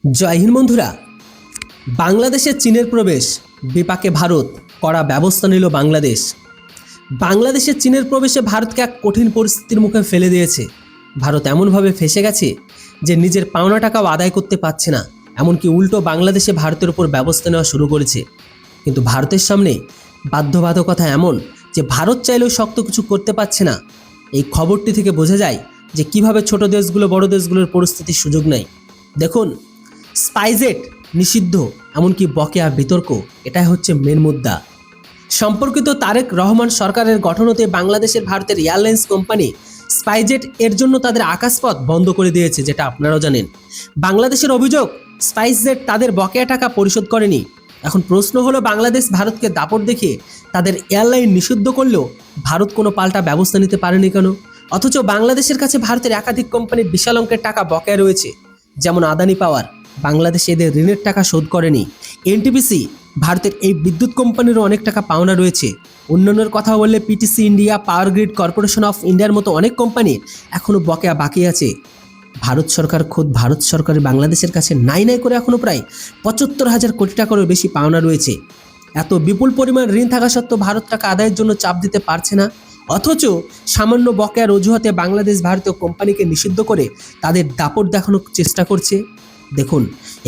জয় হিন্দ বন্ধুরা। বাংলাদেশে চীনের প্রবেশ, বিপাকে ভারত, কড়া ব্যবস্থা নিল বাংলাদেশ। বাংলাদেশে চীনের প্রবেশে ভারতকে এক কঠিন পরিস্থিতির মুখে ফেলে দিয়েছে। ভারত এমনভাবে ফেঁসে গেছে যে নিজের পাওনা টাকাও আদায় করতে পারছে না, এমনকি উল্টো বাংলাদেশে ভারতের উপর ব্যবস্থা নেওয়া শুরু করেছে। কিন্তু ভারতের সামনে বাধ্যবাধকতা এমন যে ভারত চাইলেও শক্ত কিছু করতে পারছে না। এই খবরটি থেকে বোঝা যায় যে কিভাবে ছোট দেশগুলো বড় দেশগুলোর পরিস্থিতির সুযোগ নেয়। দেখুন, স্পাইসজেট নিষিদ্ধ, এমনকি বকেয়া বিতর্ক, এটাই হচ্ছে মেন মুদ্রা। সম্পর্কিত তারেক রহমান সরকারের গঠন হতে বাংলাদেশের ভারতের এয়ারলাইন্স কোম্পানি স্পাইসজেট এর জন্য তাদের আকাশপথ বন্ধ করে দিয়েছে, যেটা আপনারাও জানেন। বাংলাদেশের অভিযোগ, স্পাইসজেট তাদের বকেয়া টাকা পরিশোধ করেনি। এখন প্রশ্ন হলো, বাংলাদেশ ভারতকে দাপট দেখিয়ে তাদের এয়ারলাইন নিষিদ্ধ করলেও ভারত কোনো পাল্টা ব্যবস্থা নিতে পারেনি কেন? অথচ বাংলাদেশের কাছে ভারতের একাধিক কোম্পানির বিশাল অঙ্কের টাকা বকেয়া রয়েছে, যেমন আদানি পাওয়ার। বাংলাদেশ এদের ঋণের টাকা শোধ করেনি। এনটিপিসি, ভারতের এই বিদ্যুৎ কোম্পানিরও অনেক টাকা পাওনা রয়েছে। অন্যান্যের কথা বললে PTC India, power grid corporation of ইন্ডিয়ার মতো অনেক কোম্পানি এখনও বকেয়া বাকি আছে। ভারত সরকার, খোদ ভারত সরকারের বাংলাদেশের কাছে নাই করে এখনও প্রায় ৭৫,০০০ কোটি টাকারও বেশি পাওনা রয়েছে। এত বিপুল পরিমাণ ঋণ থাকা সত্ত্বেও ভারত টাকা আদায়ের জন্য চাপ দিতে পারছে না। অথচ সামান্য বকেয়ার অজুহাতে বাংলাদেশ ভারতীয় কোম্পানিকে নিষিদ্ধ করে তাদের দাপট দেখানোর চেষ্টা করছে। দেখুন,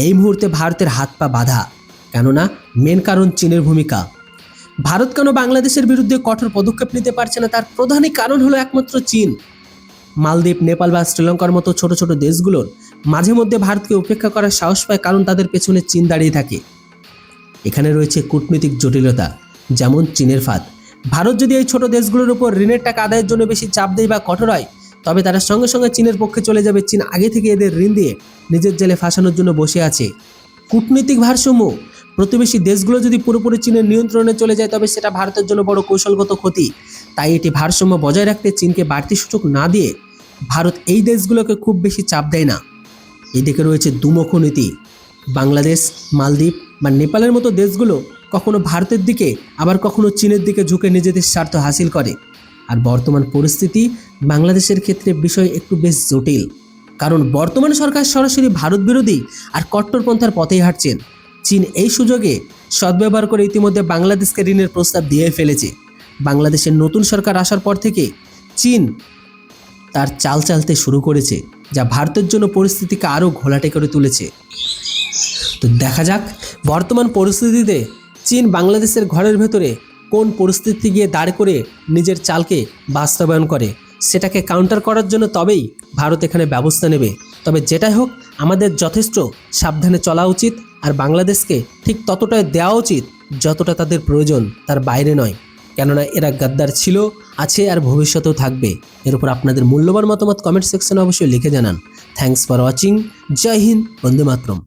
এই মুহূর্তে ভারতের হাত পা বাঁধা। কেননা মেন কারণ চীনের ভূমিকা। ভারত কেন বাংলাদেশের বিরুদ্ধে কঠোর পদক্ষেপ নিতে পারছে না, তার প্রধানই কারণ হলো একমাত্র চীন। মালদ্বীপ, নেপাল বা শ্রীলঙ্কার মতো ছোট ছোট দেশগুলোর মাঝে মধ্যে ভারতকে উপেক্ষা করার সাহস পায়, কারণ তাদের পেছনে চীন দাঁড়িয়ে থাকে। এখানে রয়েছে কূটনৈতিক জটিলতা, যেমন চীনের ফাঁদ। ভারত যদি এই ছোট দেশগুলোর উপর ঋণের টাকা আদায়ের জন্য বেশি চাপ দেয় বা কঠোর হয়, তবে তারা সঙ্গে সঙ্গে চীনের পক্ষে চলে যাবে। চীন আগে থেকে এদের ঋণ দিয়ে নিজের জেলে ফাঁসানোর জন্য বসে আছে। কূটনৈতিক ভারসাম্য, প্রতিবেশী দেশগুলো যদি পুরোপুরি চীনের নিয়ন্ত্রণে চলে যায়, তবে সেটা ভারতের জন্য বড় কৌশলগত ক্ষতি। তাই এটি ভারসাম্য বজায় রাখতে চীনকে বাড়তি সুযোগ না দিয়ে ভারত এই দেশগুলোকে খুব বেশি চাপ দেয় না। এদিকে রয়েছে দুমুখ নীতি। বাংলাদেশ, মালদ্বীপ বা নেপালের মতো দেশগুলো কখনো ভারতের দিকে, আবার কখনো চীনের দিকে ঝুঁকে নিজেদের স্বার্থ হাসিল করে। আর বর্তমান পরিস্থিতি বাংলাদেশের ক্ষেত্রে বিষয় একটু বেশ জটিল, কারণ বর্তমান সরকার সরাসরি ভারত বিরোধী আর কট্টরপন্থার পথেই হাঁটছেন। চীন এই সুযোগে সদ্ব্যবহার করে ইতিমধ্যে বাংলাদেশকে ঋণের প্রস্তাব দিয়ে ফেলেছে। বাংলাদেশের নতুন সরকার আসার পর থেকে চীন তার চাল চালতে শুরু করেছে, যা ভারতের জন্য পরিস্থিতিকে আরও ঘোলাটে করে তুলেছে। তো দেখা যাক বর্তমান পরিস্থিতিতে চীন বাংলাদেশের ঘরের ভেতরে কোন পরিস্থিতি গিয়ে দাঁড় করে নিজের চালকে বাস্তবায়ন করে, সেটাকে কাউন্টার করার জন্য তবেই ভারত এখানে ব্যবস্থা নেবে। তবে যেটাই হোক, আমাদের যথেষ্ট সাবধানে চলা উচিত, আর বাংলাদেশকে ঠিক ততটাই দেওয়া উচিত যতটা তাদের প্রয়োজন, তার বাইরে নয়। কেননা এরা গাদ্দার ছিল, আছে আর ভবিষ্যতেও থাকবে। এর উপর আপনাদের মূল্যবান মতামত কমেন্ট সেকশনে অবশ্যই লিখে জানান। Thanks for watching. জয় হিন্দ, বন্দে মাতরম।